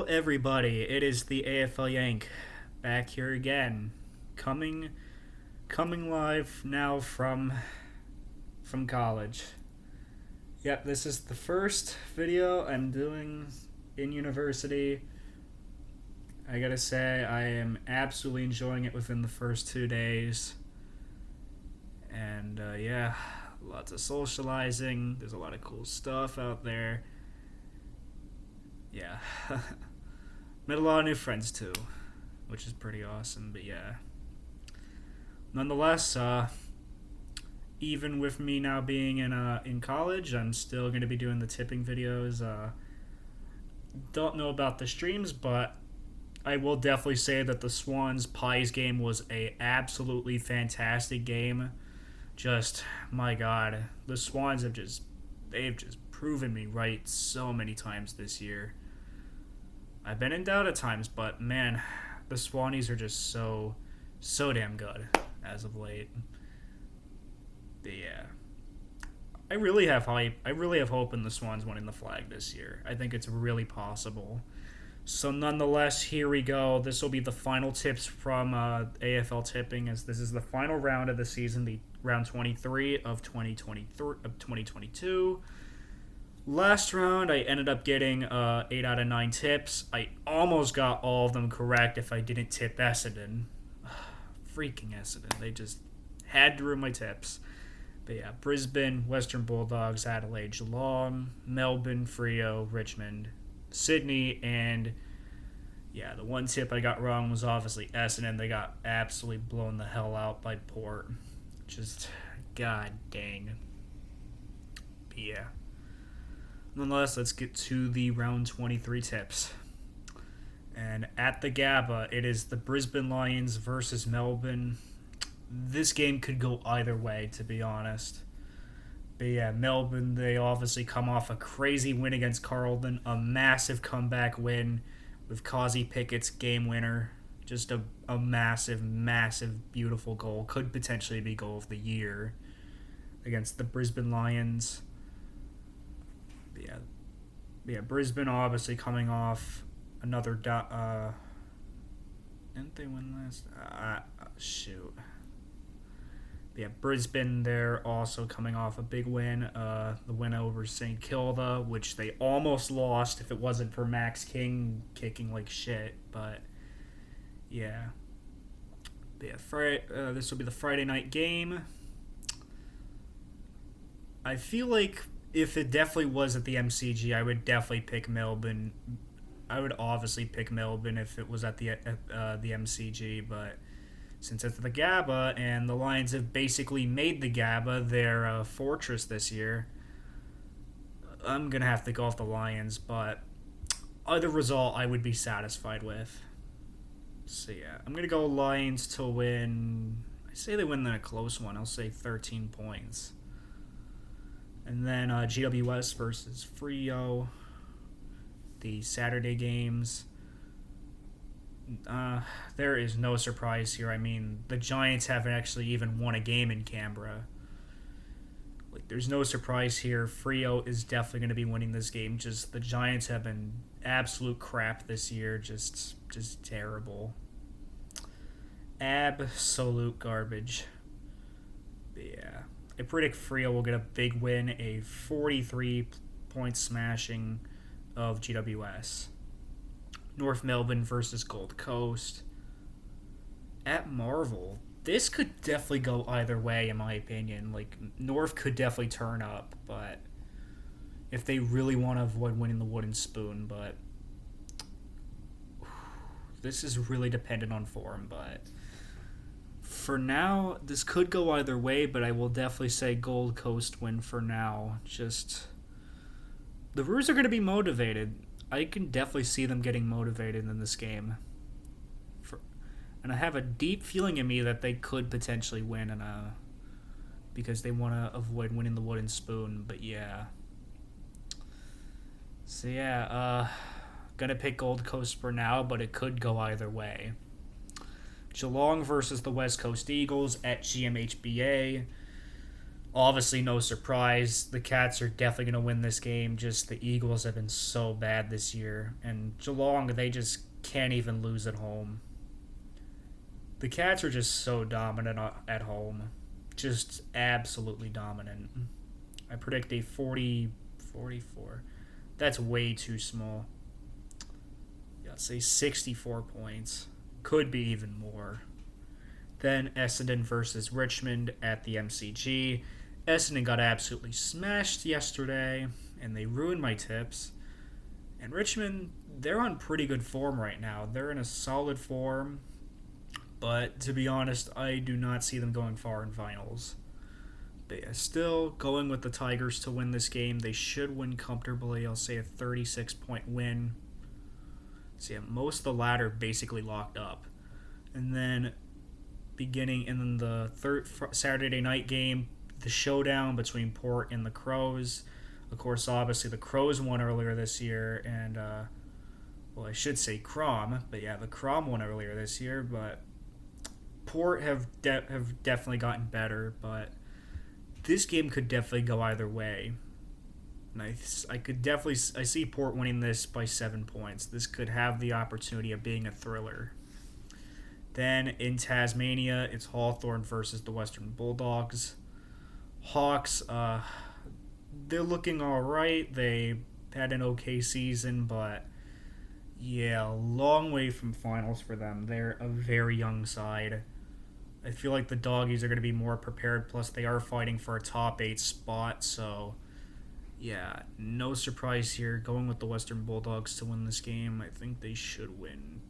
everybody, it is the AFL Yank back here again, coming live now from college. Yep, this is the first video I'm doing in university. I gotta say, I am absolutely enjoying it within the first 2 days. And yeah, lots of socializing. There's a lot of cool stuff out there. Yeah. Met a lot of new friends too, which is pretty awesome, but yeah. Nonetheless, even with me now being in college, I'm still going to be doing the tipping videos. Don't know about the streams, but I will definitely say that the Swans Pies game was a absolutely fantastic game. Just, my God, the Swans they've just proven me right so many times this year. I've been in doubt at times, but man, the Swannies are just so damn good as of late. But yeah, I really have hope in the Swans winning the flag this year. I think it's really possible. So nonetheless, here we go. This will be the final tips from AFL tipping, as this is the final round of the season, the round 23 of 2022. Last round, I ended up getting 8 out of 9 tips. I almost got all of them correct if I didn't tip Essendon. Freaking Essendon. They just had to ruin my tips. But yeah, Brisbane, Western Bulldogs, Adelaide, Geelong, Melbourne, Freo, Richmond, Sydney, and yeah, the one tip I got wrong was obviously Essendon. They got absolutely blown the hell out by Port. Just, god dang. But yeah. Nonetheless, let's get to the round 23 tips. And at the Gabba, it is the Brisbane Lions versus Melbourne. This game could go either way, to be honest. But yeah, Melbourne, they obviously come off a crazy win against Carlton. A massive comeback win with Causey Pickett's game winner. Just a massive, beautiful goal. Could potentially be goal of the year against the Brisbane Lions. But yeah, Brisbane obviously coming off another... didn't they win last? Shoot. Yeah, Brisbane, they're also coming off a big win. The win over St. Kilda, which they almost lost if it wasn't for Max King kicking like shit. But, yeah. This will be the Friday night game. I feel like if it definitely was at the MCG, I would definitely pick Melbourne. I would obviously pick Melbourne if it was at the MCG, but since it's the Gabba, and the Lions have basically made the Gabba their fortress this year, I'm going to have to go off the Lions, but either result I would be satisfied with. So yeah, I'm going to go Lions to win. I say they win in a close one. I'll say 13 points. And then GWS versus Freo, the Saturday games. There is no surprise here. I mean, the Giants haven't actually even won a game in Canberra. Like, there's no surprise here. Freo is definitely going to be winning this game. Just the Giants have been absolute crap this year. Just terrible. Absolute garbage. But yeah, I predict Freo will get a big win, a 43-point smashing of GWS. North Melbourne versus Gold Coast. At Marvel, this could definitely go either way, in my opinion. Like, North could definitely turn up, but if they really want to avoid winning the wooden spoon, but this is really dependent on form, but for now, this could go either way, but I will definitely say Gold Coast win for now. Just, the Roos are going to be motivated. I can definitely see them getting motivated in this game. And I have a deep feeling in me that they could potentially win because they want to avoid winning the wooden spoon. But yeah. So yeah, gonna pick Gold Coast for now, but it could go either way. Geelong versus the West Coast Eagles at GMHBA. Obviously, no surprise. The Cats are definitely going to win this game. Just the Eagles have been so bad this year. And Geelong, they just can't even lose at home. The Cats are just so dominant at home. Just absolutely dominant. I predict a 44. That's way too small. Yeah, I'd say 64 points. Could be even more. Then Essendon versus Richmond at the MCG. Essendon got absolutely smashed yesterday, and they ruined my tips. And Richmond, they're on pretty good form right now. They're in a solid form, but to be honest, I do not see them going far in finals. But yeah, still going with the Tigers to win this game. They should win comfortably. I'll say a 36-point win. So yeah, most of the ladder basically locked up. And then beginning in the third Saturday night game, the showdown between Port and the Crows. Of course, obviously the Crows won earlier this year, and well, I should say Crom, but yeah, the Crom won earlier this year. But Port have definitely gotten better, but this game could definitely go either way. And I see Port winning this by 7 points. This could have the opportunity of being a thriller. Then in Tasmania, it's Hawthorn versus the Western Bulldogs. Hawks, they're looking all right. They had an okay season, but yeah, a long way from finals for them. They're a very young side. I feel like the Doggies are going to be more prepared, plus they are fighting for a top 8 spot, so yeah, no surprise here. Going with the Western Bulldogs to win this game. I think they should win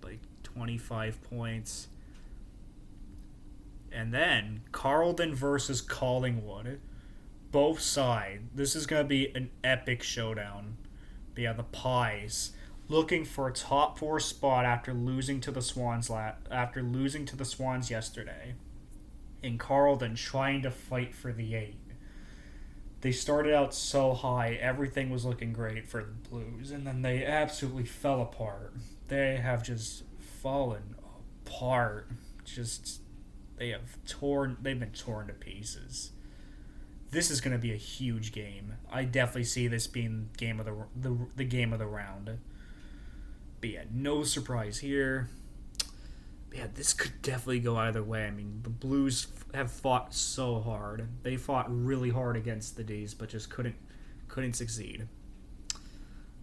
like 25 points. And then Carlton versus Collingwood. Both sides. This is going to be an epic showdown. But yeah, the Pies looking for a top 4 spot after losing to the Swans yesterday. And Carlton trying to fight for the 8. They started out so high, everything was looking great for the Blues, and then they absolutely fell apart. They have just fallen apart. They've been torn to pieces. This is going to be a huge game. I definitely see this being the game of the round. But yeah, no surprise here. But yeah, this could definitely go either way. I mean, the Blues have fought so hard. They fought really hard against the D's, but just couldn't succeed.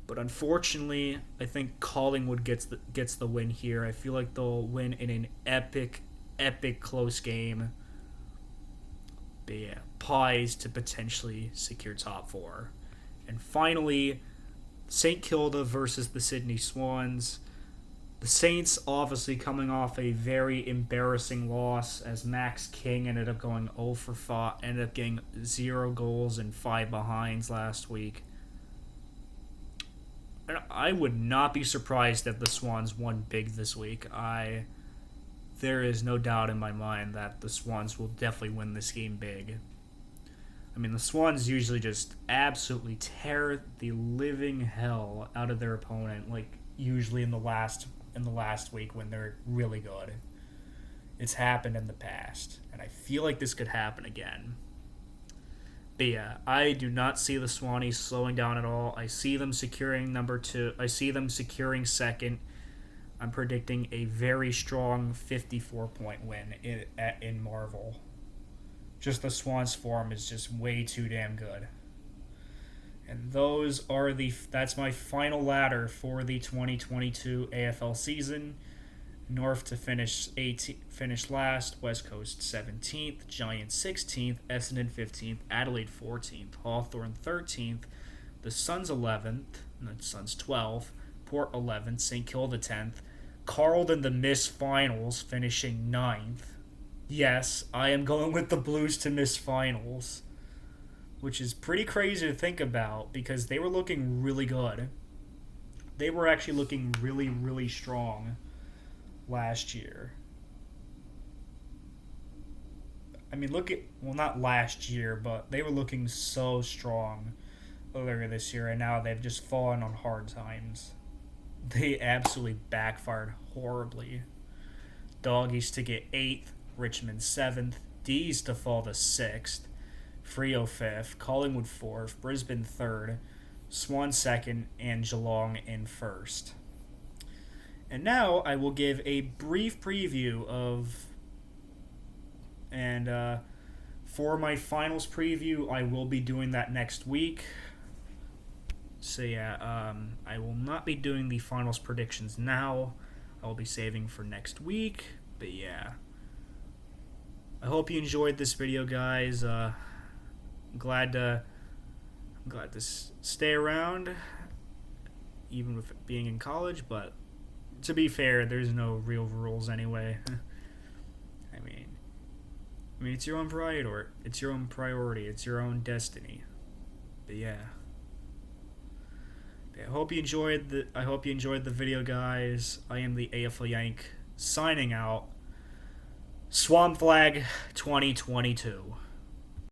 But unfortunately, I think Collingwood gets the win here. I feel like they'll win in an epic close game. But yeah, Pies to potentially secure top 4. And finally, St. Kilda versus the Sydney Swans. The Saints obviously coming off a very embarrassing loss as Max King ended up going 0 for 5, ended up getting 0 goals and 5 behinds last week. And I would not be surprised if the Swans won big this week. There is no doubt in my mind that the Swans will definitely win this game big. I mean, the Swans usually just absolutely tear the living hell out of their opponent, like usually in the last week when they're really good. It's happened in the past, and I feel like this could happen again. But yeah, I do not see the Swannies slowing down at all. I see them securing number 2. I see them securing second. I'm predicting a very strong 54-point win in Marvel. Just the Swans' form is just way too damn good. And that's my final ladder for the 2022 AFL season. North to finish last, West Coast 17th, Giants 16th, Essendon 15th, Adelaide 14th, Hawthorn 13th, the Suns 11th, the Suns 12th, Port 11th, St. Kilda 10th, Carlton the miss finals finishing 9th. Yes, I am going with the Blues to miss finals, which is pretty crazy to think about because they were looking really good. They were actually looking really, really strong last year. I mean, not last year, but they were looking so strong earlier this year, and now they've just fallen on hard times. They absolutely backfired horribly. Doggies to get 8th, Richmond 7th, D's to fall to 6th, Freo 5th, Collingwood 4th, Brisbane 3rd, Swan 2nd, and Geelong in 1st. And now I will give a brief preview of, and for my finals preview, I will be doing that next week. So yeah, I will not be doing the finals predictions now. I will be saving for next week. But yeah, I hope you enjoyed this video, guys. Glad to stay around, even with being in college. But to be fair, there's no real rules anyway. I mean, it's your own pride, or it's your own priority. It's your own destiny. But yeah. I hope you enjoyed the video, guys. I am the AFL Yank signing out. Swamp Flag 2022.